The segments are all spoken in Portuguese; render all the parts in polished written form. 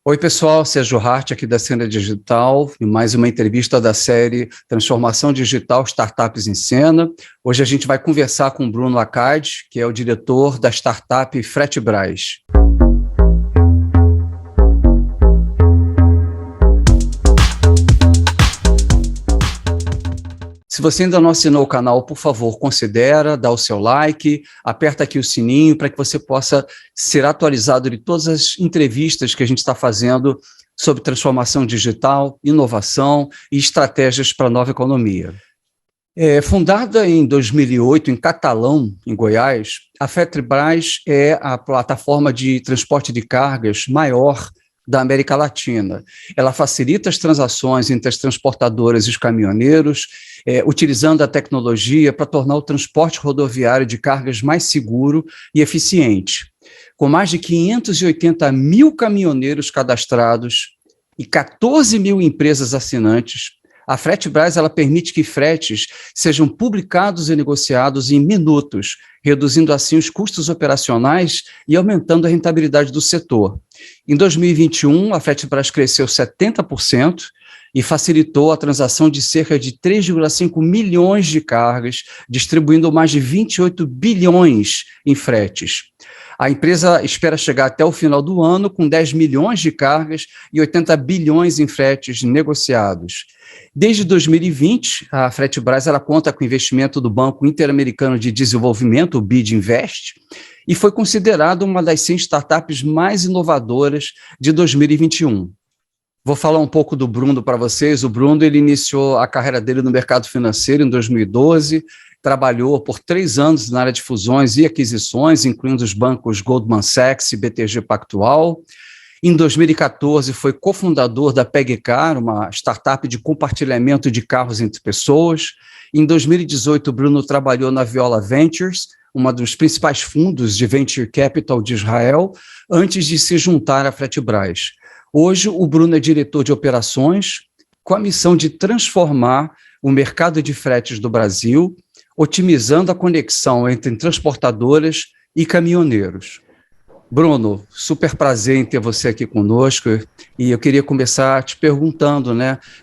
Oi, pessoal, Sérgio Hart aqui da Cena Digital e mais uma entrevista da série Transformação Digital Startups em Cena. Hoje a gente vai conversar com o Bruno Accardi, que é o diretor da startup Fretebras. Se você ainda não assinou o canal, por favor, considera, dá o seu like, aperta aqui o sininho para que você possa ser atualizado de todas as entrevistas que a gente está fazendo sobre transformação digital, inovação e estratégias para a nova economia. Fundada em 2008 em Catalão, em Goiás, a Fretebras é a plataforma de transporte de cargas maior da América Latina. Ela facilita as transações entre as transportadoras e os caminhoneiros, utilizando a tecnologia para tornar o transporte rodoviário de cargas mais seguro e eficiente. Com mais de 580 mil caminhoneiros cadastrados e 14 mil empresas assinantes, a Fretebras ela permite que fretes sejam publicados e negociados em minutos, reduzindo assim os custos operacionais e aumentando a rentabilidade do setor. Em 2021, a Fretebras cresceu 70% e facilitou a transação de cerca de 3,5 milhões de cargas, distribuindo mais de 28 bilhões em fretes. A empresa espera chegar até o final do ano com 10 milhões de cargas e 80 bilhões em fretes negociados. Desde 2020, a Fretebras ela conta com investimento do Banco Interamericano de Desenvolvimento, o BID Invest, e foi considerada uma das 100 startups mais inovadoras de 2021. Vou falar um pouco do Bruno para vocês. O Bruno ele iniciou a carreira dele no mercado financeiro em 2012, trabalhou por 3 anos na área de fusões e aquisições, incluindo os bancos Goldman Sachs e BTG Pactual. Em 2014, foi cofundador da PegCar, uma startup de compartilhamento de carros entre pessoas. Em 2018, o Bruno trabalhou na Viola Ventures, um dos principais fundos de venture capital de Israel, antes de se juntar à Fretebras. Hoje, o Bruno é diretor de operações, com a missão de transformar o mercado de fretes do Brasil, otimizando a conexão entre transportadoras e caminhoneiros. Bruno, super prazer em ter você aqui conosco, e eu queria começar te perguntando,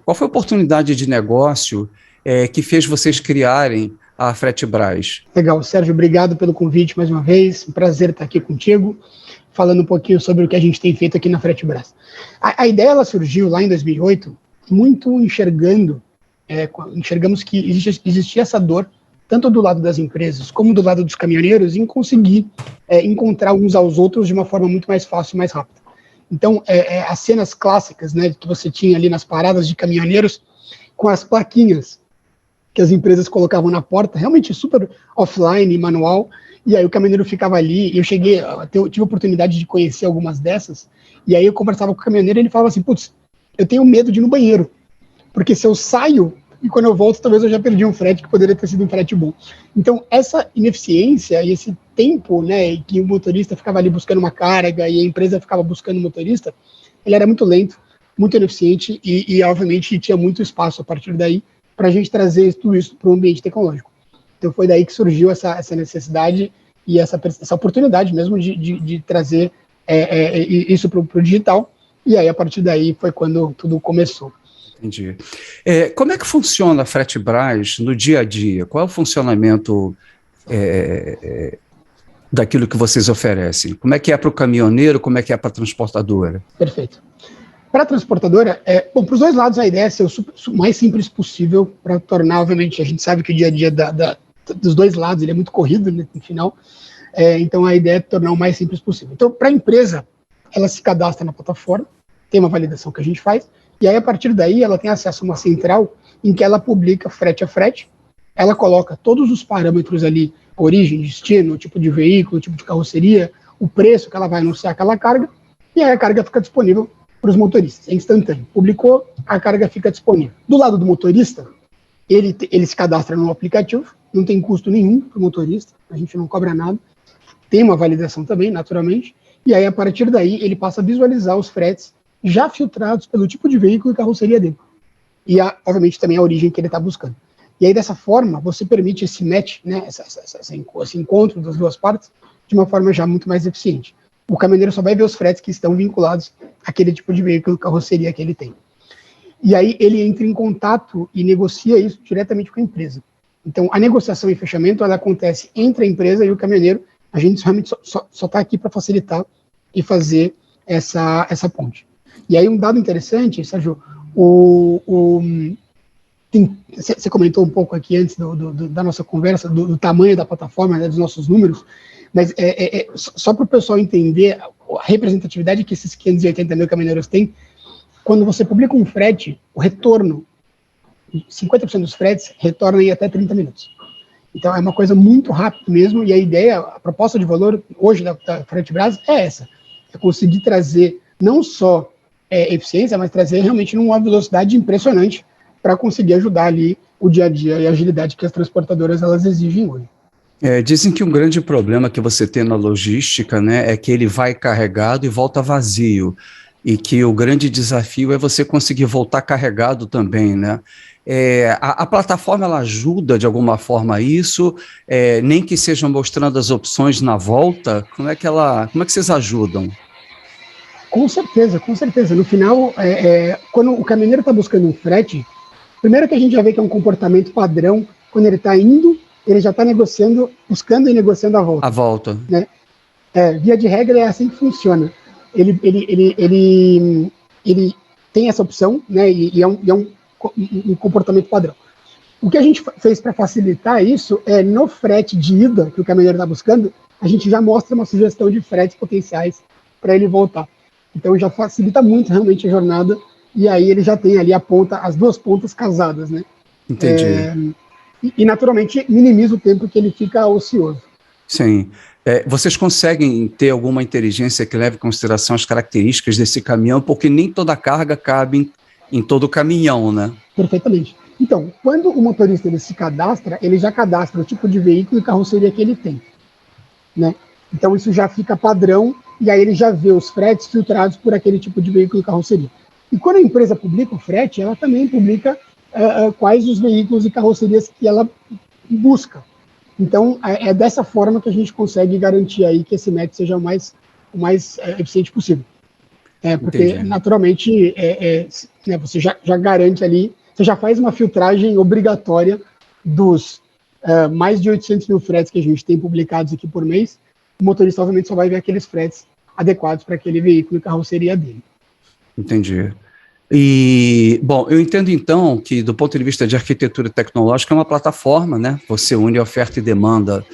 qual foi a oportunidade de negócio que fez vocês criarem a Fretebras? Legal, Sérgio, obrigado pelo convite mais uma vez, um prazer estar aqui contigo, falando um pouquinho sobre o que a gente tem feito aqui na Fretebras. A ideia ela surgiu lá em 2008, muito enxergamos que existia essa dor, tanto do lado das empresas como do lado dos caminhoneiros, em conseguir encontrar uns aos outros de uma forma muito mais fácil e mais rápida. Então, as cenas clássicas, que você tinha ali nas paradas de caminhoneiros, com as plaquinhas que as empresas colocavam na porta, realmente super offline e manual, e aí o caminhoneiro ficava ali, e eu tive a oportunidade de conhecer algumas dessas, e aí eu conversava com o caminhoneiro e ele falava assim, putz, eu tenho medo de ir no banheiro, porque se eu saio, e quando eu volto, talvez eu já perdi um frete que poderia ter sido um frete bom. Então, essa ineficiência e esse tempo, que o motorista ficava ali buscando uma carga e a empresa ficava buscando um motorista, ele era muito lento, muito ineficiente e obviamente, tinha muito espaço a partir daí para a gente trazer tudo isso para o ambiente tecnológico. Então, foi daí que surgiu essa necessidade e essa oportunidade mesmo de trazer isso para o digital. E aí, a partir daí, foi quando tudo começou. Entendi. Como é que funciona a Fretebras no dia a dia? Qual é o funcionamento daquilo que vocês oferecem? Como é que é para o caminhoneiro, como é que é para a transportadora? Perfeito. Para a transportadora, para os dois lados a ideia é ser o mais simples possível para tornar, obviamente, a gente sabe que o dia a dia dos dois lados ele é muito corrido, no final, então a ideia é tornar o mais simples possível. Então, para a empresa, ela se cadastra na plataforma, tem uma validação que a gente faz, e aí, a partir daí, ela tem acesso a uma central em que ela publica frete a frete, ela coloca todos os parâmetros ali, origem, destino, tipo de veículo, tipo de carroceria, o preço que ela vai anunciar aquela carga, e aí a carga fica disponível para os motoristas, é instantâneo. Publicou, a carga fica disponível. Do lado do motorista, ele se cadastra no aplicativo, não tem custo nenhum para o motorista, a gente não cobra nada, tem uma validação também, naturalmente, e aí, a partir daí, ele passa a visualizar os fretes já filtrados pelo tipo de veículo e carroceria dele. E, obviamente, também a origem que ele está buscando. E aí, dessa forma, você permite esse match, esse encontro das duas partes, de uma forma já muito mais eficiente. O caminhoneiro só vai ver os fretes que estão vinculados aquele tipo de veículo, carroceria que ele tem. E aí ele entra em contato e negocia isso diretamente com a empresa. Então, a negociação e fechamento, ela acontece entre a empresa e o caminhoneiro. A gente realmente só está aqui para facilitar e fazer essa ponte. E aí um dado interessante, Sérgio, você comentou um pouco aqui antes da nossa conversa, do tamanho da plataforma, né, dos nossos números, mas só para o pessoal entender a representatividade que esses 580 mil caminhoneiros têm, quando você publica um frete, o retorno, 50% dos fretes retornam em até 30 minutos. Então é uma coisa muito rápida mesmo, e a ideia, a proposta de valor hoje da Fretebras é essa, é conseguir trazer não só eficiência, mas trazer realmente numa velocidade impressionante para conseguir ajudar ali o dia a dia e a agilidade que as transportadoras elas exigem hoje. Dizem que um grande problema que você tem na logística, né, é que ele vai carregado e volta vazio, e que o grande desafio é você conseguir voltar carregado também, né? A plataforma ela ajuda de alguma forma a isso, nem que sejam mostrando as opções na volta. Como é que vocês ajudam? Com certeza, com certeza. No final, quando o caminhoneiro está buscando um frete, primeiro que a gente já vê que é um comportamento padrão, quando ele está indo, ele já está negociando, buscando e negociando a volta. A volta. Né? Via de regra, é assim que funciona. Ele tem essa opção, né, e é um comportamento padrão. O que a gente fez para facilitar isso é, no frete de ida, que o caminhoneiro está buscando, a gente já mostra uma sugestão de fretes potenciais para ele voltar. Então já facilita muito realmente a jornada, e aí ele já tem ali as duas pontas casadas, né? Entendi. E naturalmente minimiza o tempo que ele fica ocioso. Sim. Vocês conseguem ter alguma inteligência que leve em consideração as características desse caminhão, porque nem toda a carga cabe em todo o caminhão, né? Perfeitamente. Então, quando o motorista ele se cadastra, ele já cadastra o tipo de veículo e carroceria que ele tem, né? Então isso já fica padrão, e aí ele já vê os fretes filtrados por aquele tipo de veículo e carroceria. E quando a empresa publica o frete, ela também publica quais os veículos e carrocerias que ela busca. Então, é dessa forma que a gente consegue garantir aí que esse match seja o mais eficiente possível. Porque, entendi, naturalmente, né, você já garante ali, você já faz uma filtragem obrigatória dos mais de 800 mil fretes que a gente tem publicados aqui por mês. O motorista, obviamente, só vai ver aqueles fretes adequados para aquele veículo e carroceria dele. Entendi. E, bom, eu entendo então que, do ponto de vista de arquitetura tecnológica, é uma plataforma, né? Você une oferta e demanda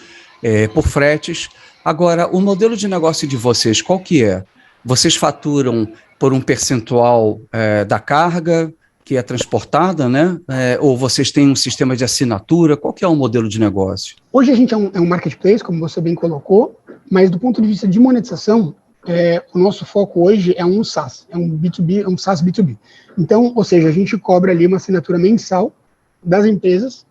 por fretes. Agora, o modelo de negócio de vocês, qual que é? Vocês faturam por um percentual da carga que é transportada, né? Ou vocês têm um sistema de assinatura? Qual que é o modelo de negócio? Hoje a gente é um marketplace, como você bem colocou, mas do ponto de vista de monetização, o nosso foco hoje é um SaaS, é um B2B, um SaaS B2B. Então, ou seja, a gente cobra ali uma assinatura mensal das empresas,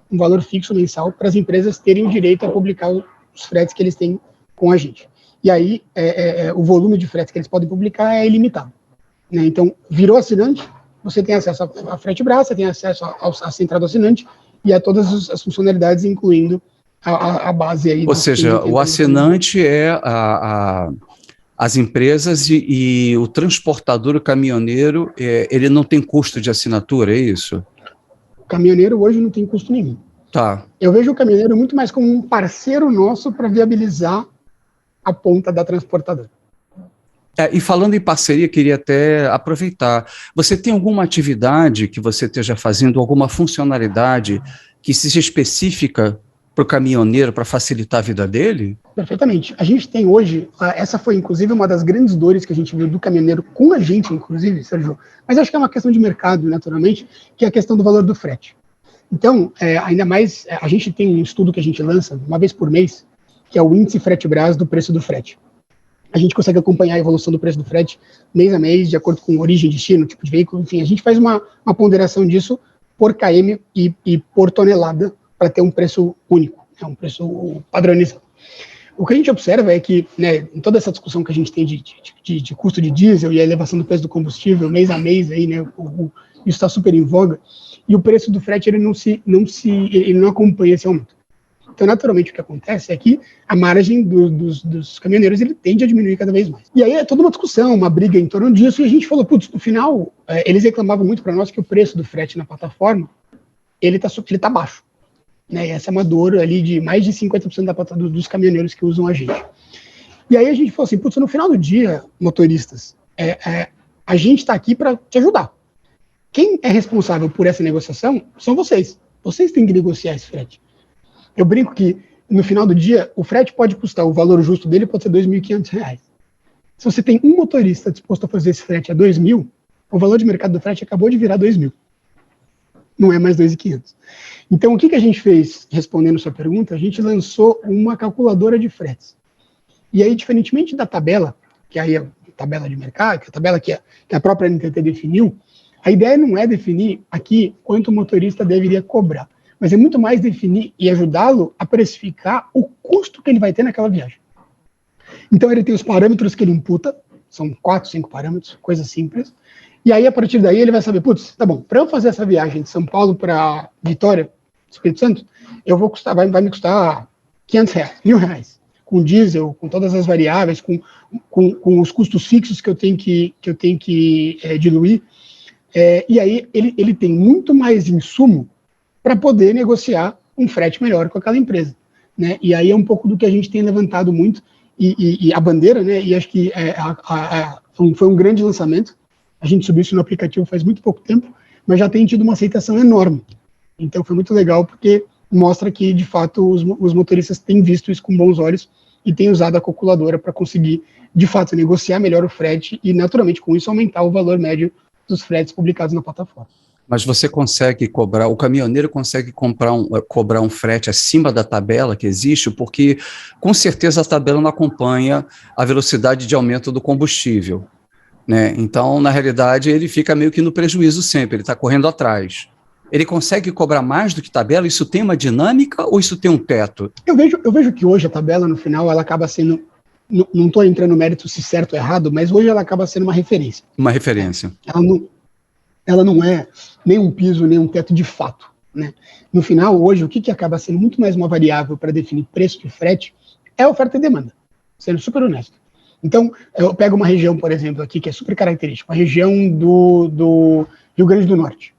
um valor fixo mensal, para as empresas terem o direito a publicar os fretes que eles têm com a gente. E aí, o volume de fretes que eles podem publicar é ilimitado, né? Então, virou assinante, você tem acesso a Fretebras, você tem acesso à central do assinante e a todas as funcionalidades, incluindo a base aí. Ou seja, o assinante é as empresas e o transportador, o caminhoneiro, ele não tem custo de assinatura, é isso? O caminhoneiro hoje não tem custo nenhum. Tá. Eu vejo o caminhoneiro muito mais como um parceiro nosso para viabilizar a ponta da transportadora. E falando em parceria, queria até aproveitar. Você tem alguma atividade que você esteja fazendo, alguma funcionalidade que seja específica para o caminhoneiro, para facilitar a vida dele? Perfeitamente. A gente tem hoje, essa foi inclusive uma das grandes dores que a gente viu do caminhoneiro com a gente, inclusive, Sérgio, mas acho que é uma questão de mercado, naturalmente, que é a questão do valor do frete. Então, ainda mais, a gente tem um estudo que a gente lança uma vez por mês, que é o índice Fretebras do preço do frete. A gente consegue acompanhar a evolução do preço do frete mês a mês, de acordo com origem, destino, tipo de veículo, enfim, a gente faz uma ponderação disso por km e por tonelada para ter um preço único, um preço padronizado. O que a gente observa é que, né, em toda essa discussão que a gente tem de custo de diesel e a elevação do preço do combustível mês a mês, aí, né, isso está super em voga, e o preço do frete ele não acompanha esse aumento. Então, naturalmente, o que acontece é que a margem dos caminhoneiros ele tende a diminuir cada vez mais. E aí é toda uma discussão, uma briga em torno disso, e a gente falou, putz, no final, eles reclamavam muito para nós que o preço do frete na plataforma, ele tá baixo. Né? E essa é uma dor ali de mais de 50% dos caminhoneiros que usam a gente. E aí a gente falou assim, putz, no final do dia, motoristas, a gente está aqui para te ajudar. Quem é responsável por essa negociação são vocês. Vocês têm que negociar esse frete. Eu brinco que, no final do dia, o frete pode custar, o valor justo dele pode ser R$ 2.500. Se você tem um motorista disposto a fazer esse frete a R$2.000, o valor de mercado do frete acabou de virar R$2.000. Não é mais 2.500. Então, o que a gente fez, respondendo sua pergunta? A gente lançou uma calculadora de fretes. E aí, diferentemente da tabela, que aí é a tabela de mercado, que é a tabela que a própria NTT definiu, a ideia não é definir aqui quanto o motorista deveria cobrar, mas é muito mais definir e ajudá-lo a precificar o custo que ele vai ter naquela viagem. Então, ele tem os parâmetros que ele imputa, são 4, 5 parâmetros, coisa simples, e aí, a partir daí, ele vai saber, putz, tá bom, para eu fazer essa viagem de São Paulo para Vitória, Espírito Santo, vai me custar R$500, R$1.000, com diesel, com todas as variáveis, com os custos fixos que eu tenho que diluir, e aí ele tem muito mais insumo para poder negociar um frete melhor com aquela empresa, né? E aí é um pouco do que a gente tem levantado muito, e a bandeira, né? E acho que foi um grande lançamento. A gente subiu isso no aplicativo faz muito pouco tempo, mas já tem tido uma aceitação enorme. Então foi muito legal, porque mostra que, de fato, os motoristas têm visto isso com bons olhos e têm usado a calculadora para conseguir, de fato, negociar melhor o frete e, naturalmente, com isso, aumentar o valor médio dos fretes publicados na plataforma. Mas você consegue cobrar, o caminhoneiro consegue cobrar um frete acima da tabela que existe, porque com certeza a tabela não acompanha a velocidade de aumento do combustível, né? Então, na realidade, ele fica meio que no prejuízo sempre, ele está correndo atrás. Ele consegue cobrar mais do que tabela? Isso tem uma dinâmica ou isso tem um teto? Eu vejo que hoje a tabela, no final, ela acaba sendo, não estou entrando no mérito se certo ou errado, mas hoje ela acaba sendo uma referência. Uma referência. Ela não é nem um piso, nem um teto de fato, né? No final, hoje, o que acaba sendo muito mais uma variável para definir preço de frete é a oferta e demanda, sendo super honesto. Então, eu pego uma região, por exemplo, aqui, que é super característica, a região do Rio Grande do Norte.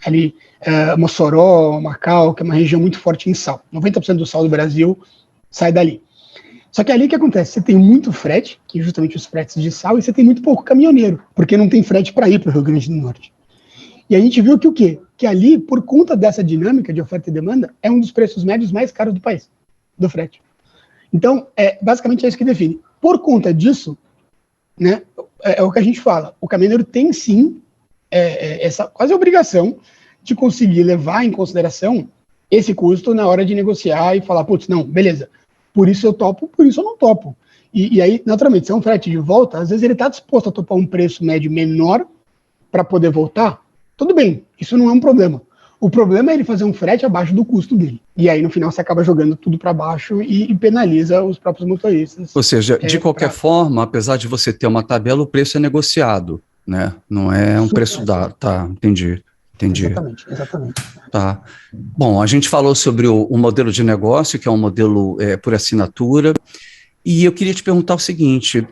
Ali, Mossoró, Macau, que é uma região muito forte em sal. 90% do sal do Brasil sai dali. Só que ali o que acontece? Você tem muito frete, que é justamente os fretes de sal, e você tem muito pouco caminhoneiro, porque não tem frete para ir para o Rio Grande do Norte. E a gente viu que o quê? Que ali, por conta dessa dinâmica de oferta e demanda, é um dos preços médios mais caros do país, do frete. Então, basicamente é isso que define. Por conta disso, né, é o que a gente fala, o caminhoneiro tem sim essa quase obrigação de conseguir levar em consideração esse custo na hora de negociar e falar, putz, não, beleza, por isso eu topo, por isso eu não topo. E aí, naturalmente, se é um frete de volta, às vezes ele está disposto a topar um preço médio menor para poder voltar, tudo bem, isso não é um problema. O problema é ele fazer um frete abaixo do custo dele. E aí, no final, você acaba jogando tudo para baixo e penaliza os próprios motoristas. Ou seja, de qualquer forma, apesar de você ter uma tabela, o preço é negociado, né? Não é um preço dado. Tá, entendi. Exatamente. Tá. Bom, a gente falou sobre o modelo de negócio, que é um modelo por assinatura, e eu queria te perguntar o seguinte,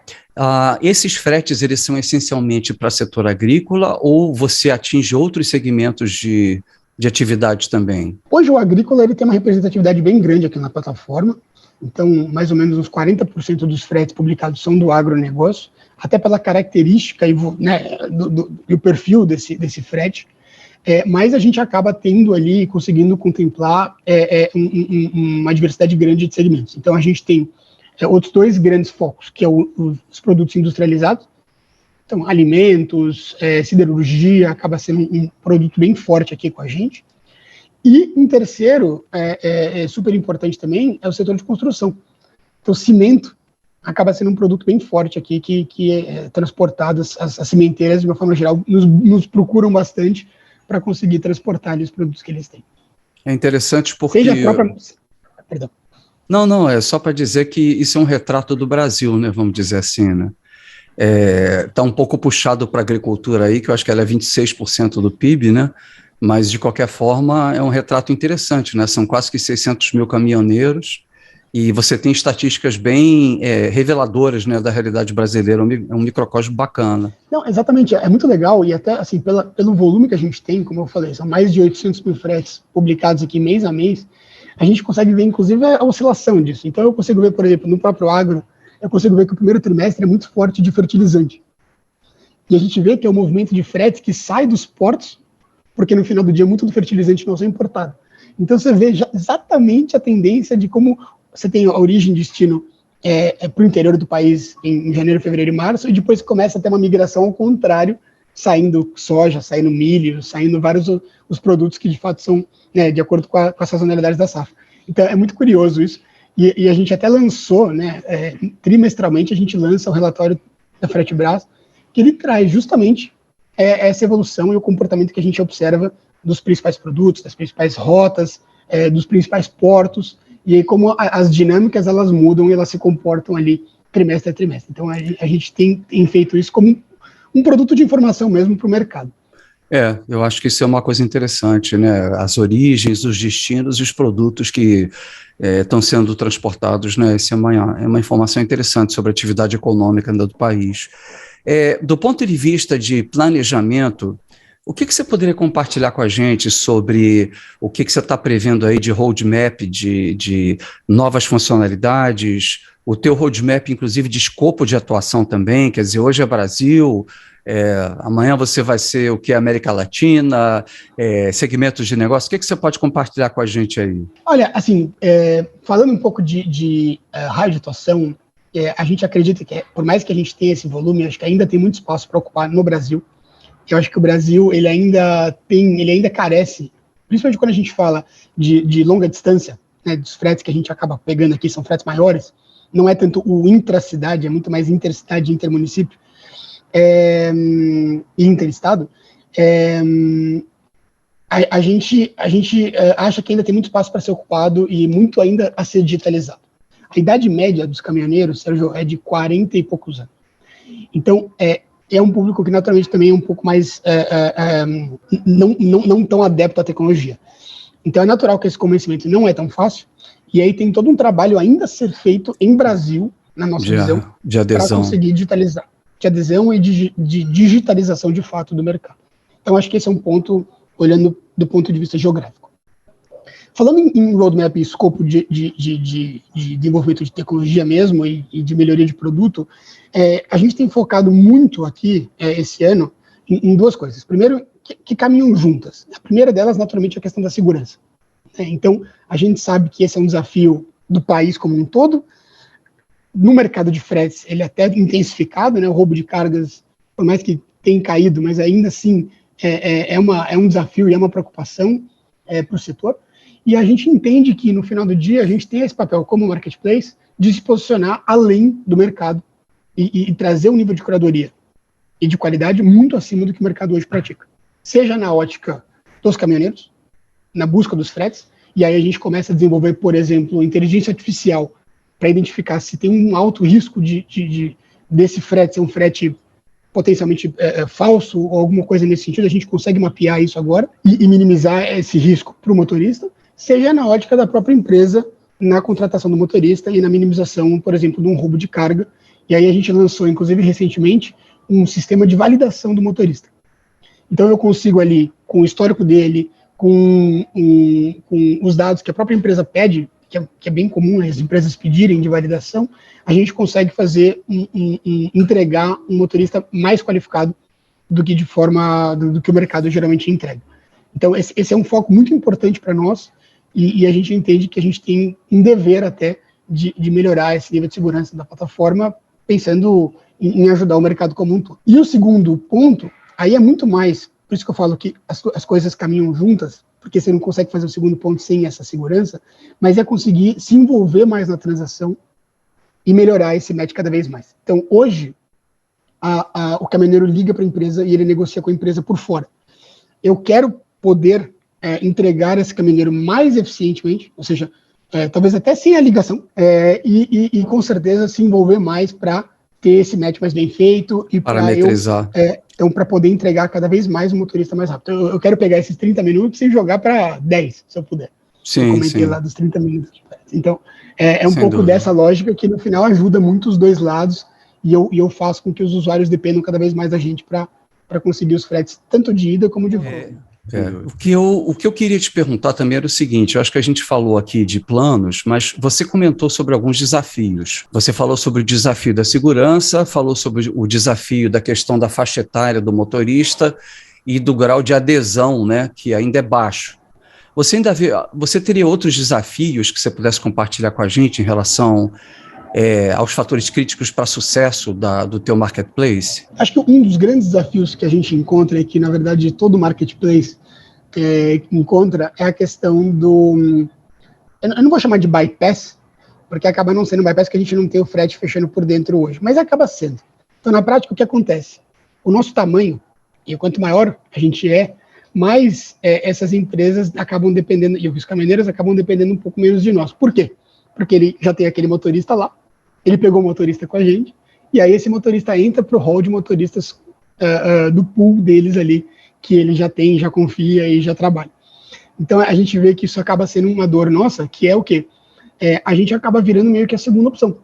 esses fretes, eles são essencialmente para o setor agrícola ou você atinge outros segmentos de atividade também? Hoje o agrícola ele tem uma representatividade bem grande aqui na plataforma, então mais ou menos uns 40% dos fretes publicados são do agronegócio, até pela característica e o perfil desse frete, mas a gente acaba tendo ali, conseguindo contemplar uma diversidade grande de segmentos. Então a gente tem outros dois grandes focos, que é os produtos industrializados, então alimentos, siderurgia, acaba sendo um produto bem forte aqui com a gente. E um terceiro, super importante também, é o setor de construção. Então cimento acaba sendo um produto bem forte aqui, que é transportado, as cimenteiras, de uma forma geral, nos procuram bastante para conseguir transportar ali os produtos que eles têm. É interessante porque... Seja a própria... Perdão. Não, é só para dizer que isso é um retrato do Brasil, né, vamos dizer assim, né? Tá um pouco puxado para a agricultura aí, que eu acho que ela é 26% do PIB, né? Mas, de qualquer forma, é um retrato interessante, né? São quase que 600 mil caminhoneiros e você tem estatísticas bem reveladoras, né, da realidade brasileira. É um microcosmo bacana. Não, exatamente, é muito legal e até assim, pelo volume que a gente tem, como eu falei, são mais de 800 mil fretes publicados aqui mês a mês, a gente consegue ver, inclusive, a oscilação disso. Então, eu consigo ver, por exemplo, no próprio agro, eu consigo ver que o primeiro trimestre é muito forte de fertilizante. E a gente vê que é um movimento de fretes que sai dos portos, porque no final do dia muito do fertilizante não é importado. Então, você vê exatamente a tendência de como você tem a origem e destino para o interior do país em janeiro, fevereiro e março, e depois começa a ter uma migração ao contrário, saindo soja, saindo milho, saindo vários os produtos que de fato são, né, de acordo com a sazonalidade da safra. Então é muito curioso isso, e a gente até lançou, né, trimestralmente a gente lança o relatório da Fretebras, que ele traz justamente essa evolução e o comportamento que a gente observa dos principais produtos, das principais rotas, dos principais portos, e aí como as dinâmicas elas mudam e elas se comportam ali trimestre a trimestre. Então a gente tem feito isso como um produto de informação mesmo para o mercado. Eu acho que isso é uma coisa interessante, né? As origens, os destinos e os produtos que estão sendo transportados, né? Isso é uma informação interessante sobre a atividade econômica do país. Do ponto de vista de planejamento, o que você poderia compartilhar com a gente sobre o que você está prevendo aí de roadmap, de novas funcionalidades, o teu roadmap, inclusive, de escopo de atuação também, quer dizer, hoje é Brasil, amanhã você vai ser o que é América Latina, segmentos de negócio, o que você pode compartilhar com a gente aí? Olha, assim, falando um pouco de raio de atuação, a gente acredita que, por mais que a gente tenha esse volume, acho que ainda tem muito espaço para ocupar no Brasil. Eu acho que o Brasil ele ainda carece, principalmente quando a gente fala de longa distância, né, dos fretes que a gente acaba pegando aqui, são fretes maiores, não é tanto o intracidade, é muito mais intercidade, intermunicípio e interestado. A gente acha que ainda tem muito espaço para ser ocupado e muito ainda a ser digitalizado. A idade média dos caminhoneiros, Sérgio, é de 40 e poucos anos. Então, é um público que naturalmente também é um pouco mais não tão adepto à tecnologia. Então é natural que esse convencimento não é tão fácil, e aí tem todo um trabalho ainda a ser feito em Brasil, na nossa visão, para conseguir digitalizar, de adesão e de digitalização de fato do mercado. Então acho que esse é um ponto, olhando do ponto de vista geográfico. Falando em roadmap e escopo de desenvolvimento de tecnologia mesmo e de melhoria de produto, a gente tem focado muito aqui, esse ano, em duas coisas. Primeiro, que caminham juntas. A primeira delas, naturalmente, é a questão da segurança. Então, a gente sabe que esse é um desafio do país como um todo. No mercado de fretes, ele é até intensificado, né? O roubo de cargas, por mais que tenha caído, mas ainda assim é um desafio e é uma preocupação para o setor. E a gente entende que, no final do dia, a gente tem esse papel como marketplace de se posicionar além do mercado e trazer um nível de curadoria e de qualidade muito acima do que o mercado hoje pratica. Seja na ótica dos caminhoneiros, na busca dos fretes, e aí a gente começa a desenvolver, por exemplo, inteligência artificial para identificar se tem um alto risco desse frete ser um frete potencialmente falso ou alguma coisa nesse sentido. A gente consegue mapear isso agora e minimizar esse risco para o motorista, seja na ótica da própria empresa, na contratação do motorista e na minimização, por exemplo, de um roubo de carga. E aí a gente lançou, inclusive recentemente, um sistema de validação do motorista. Então eu consigo ali, com o histórico dele, com os dados que a própria empresa pede, que é bem comum as empresas pedirem de validação, a gente consegue fazer entregar um motorista mais qualificado do que do que o mercado geralmente entrega. Então esse é um foco muito importante para nós e a gente entende que a gente tem um dever até de melhorar esse nível de segurança da plataforma, pensando em ajudar o mercado como um todo. E o segundo ponto, aí é muito mais, por isso que eu falo que as coisas caminham juntas, porque você não consegue fazer o segundo ponto sem essa segurança, mas é conseguir se envolver mais na transação e melhorar esse match cada vez mais. Então, hoje, o caminhoneiro liga para a empresa e ele negocia com a empresa por fora. Eu quero poder entregar esse caminhoneiro mais eficientemente, ou seja, talvez até sem a ligação, e com certeza se envolver mais para ter esse match mais bem feito e parametrizar. Então, para poder entregar cada vez mais o motorista mais rápido. Eu quero pegar esses 30 minutos e jogar para 10, se eu puder. Sim, eu comentei lá dos 30 minutos. Então, é um pouco dúvida. dessa lógica que no final ajuda muito os dois lados e eu faço com que os usuários dependam cada vez mais da gente para conseguir os fretes tanto de ida como de volta. O que eu queria te perguntar também era o seguinte, eu acho que a gente falou aqui de planos, mas você comentou sobre alguns desafios. Você falou sobre o desafio da segurança, falou sobre o desafio da questão da faixa etária do motorista e do grau de adesão, né, que ainda é baixo. Você teria outros desafios que você pudesse compartilhar com a gente em relação aos fatores críticos para sucesso do teu marketplace? Acho que um dos grandes desafios que a gente encontra e que, na verdade, todo marketplace encontra é a questão do... Eu não vou chamar de bypass, porque acaba não sendo bypass, porque a gente não tem o frete fechando por dentro hoje, mas acaba sendo. Então, na prática, o que acontece? O nosso tamanho, e quanto maior a gente mais essas empresas acabam dependendo, e os caminhoneiros acabam dependendo um pouco menos de nós. Por quê? Porque ele já tem aquele motorista lá, ele pegou o motorista com a gente, e aí esse motorista entra para o hall de motoristas do pool deles ali, que ele já tem, já confia e já trabalha. Então a gente vê que isso acaba sendo uma dor nossa, que é o quê? A gente acaba virando meio que a segunda opção,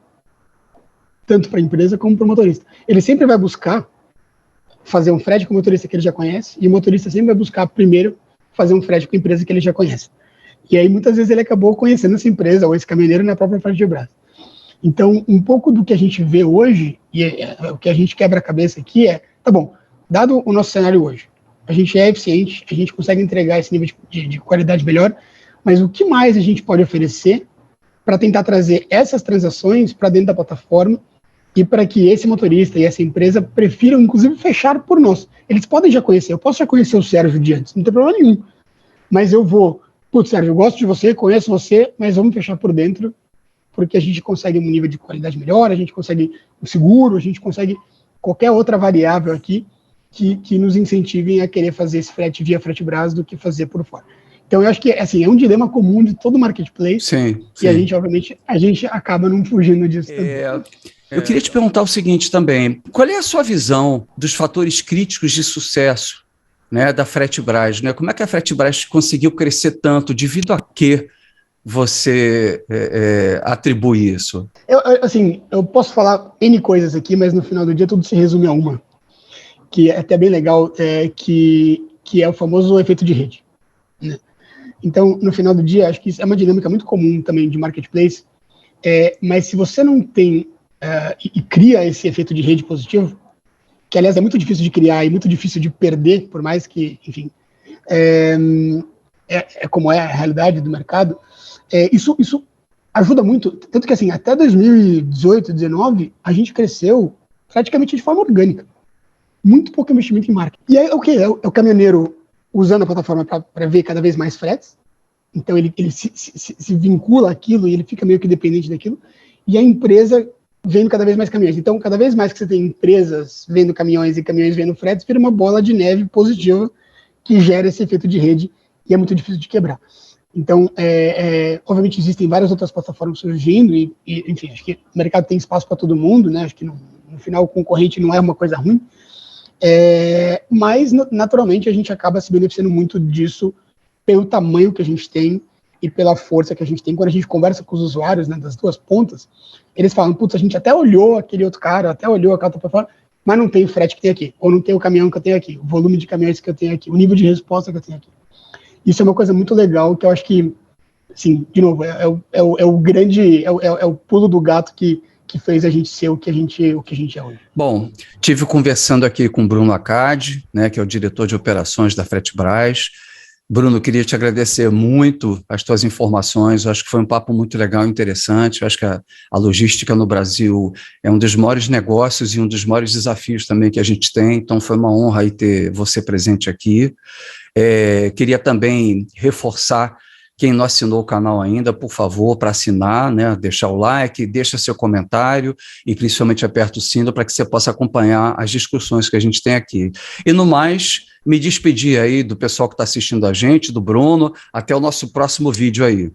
tanto para a empresa como para o motorista. Ele sempre vai buscar fazer um frete com o motorista que ele já conhece, e o motorista sempre vai buscar primeiro fazer um frete com a empresa que ele já conhece. E aí muitas vezes ele acabou conhecendo essa empresa ou esse caminhoneiro na própria Fretebras. Então, um pouco do que a gente vê hoje, e o que a gente quebra a cabeça aqui tá bom, dado o nosso cenário hoje, a gente é eficiente, a gente consegue entregar esse nível de qualidade melhor, mas o que mais a gente pode oferecer para tentar trazer essas transações para dentro da plataforma e para que esse motorista e essa empresa prefiram, inclusive, fechar por nós. Eles podem já conhecer, eu posso já conhecer o Sérgio de antes, não tem problema nenhum, mas eu vou, putz, Sérgio, eu gosto de você, conheço você, mas vamos fechar por dentro, porque a gente consegue um nível de qualidade melhor, a gente consegue um seguro, a gente consegue qualquer outra variável aqui que nos incentivem a querer fazer esse frete via Fretebras do que fazer por fora. Então, eu acho que assim, é um dilema comum de todo marketplace, sim. A gente, obviamente, acaba não fugindo disso também. Eu queria te perguntar o seguinte também, qual é a sua visão dos fatores críticos de sucesso, né, da Fretebras, né? Como é que a Fretebras conseguiu crescer tanto, devido a quê você atribui isso? Eu posso falar N coisas aqui, mas no final do dia tudo se resume a uma, que é até bem legal, que é o famoso efeito de rede, né? Então, no final do dia, acho que isso é uma dinâmica muito comum também de marketplace, mas se você não tem e cria esse efeito de rede positivo, que aliás é muito difícil de criar e muito difícil de perder, por mais que, enfim, como é a realidade do mercado, isso ajuda muito, tanto que assim, até 2018, 2019, a gente cresceu praticamente de forma orgânica, muito pouco investimento em marketing. E aí, é o caminhoneiro usando a plataforma para ver cada vez mais fretes, então ele se vincula àquilo e ele fica meio que dependente daquilo, e a empresa vendo cada vez mais caminhões. Então, cada vez mais que você tem empresas vendo caminhões e caminhões vendo fretes, vira uma bola de neve positiva que gera esse efeito de rede e é muito difícil de quebrar. Então, obviamente, existem várias outras plataformas surgindo e, enfim, acho que o mercado tem espaço para todo mundo, né? Acho que no final o concorrente não é uma coisa ruim, mas, naturalmente, a gente acaba se beneficiando muito disso pelo tamanho que a gente tem e pela força que a gente tem. Quando a gente conversa com os usuários, né, das duas pontas, eles falam, putz, a gente até olhou aquele outro cara, até olhou aquela outra plataforma, mas não tem o frete que tem aqui, ou não tem o caminhão que eu tenho aqui, o volume de caminhões que eu tenho aqui, o nível de resposta que eu tenho aqui. Isso é uma coisa muito legal, que eu acho que, assim, de novo, é o pulo do gato que fez a gente ser o que a gente é hoje. Bom, tive conversando aqui com o Bruno Acadi, né, que é o diretor de operações da Fretebras. Bruno, queria te agradecer muito as tuas informações, eu acho que foi um papo muito legal e interessante, eu acho que a logística no Brasil é um dos maiores negócios e um dos maiores desafios também que a gente tem, então foi uma honra aí ter você presente aqui. Queria também reforçar, quem não assinou o canal ainda, por favor, para assinar, né, deixar o like, deixa seu comentário e principalmente aperta o sino para que você possa acompanhar as discussões que a gente tem aqui. E no mais, me despedir aí do pessoal que está assistindo a gente, do Bruno, até o nosso próximo vídeo aí.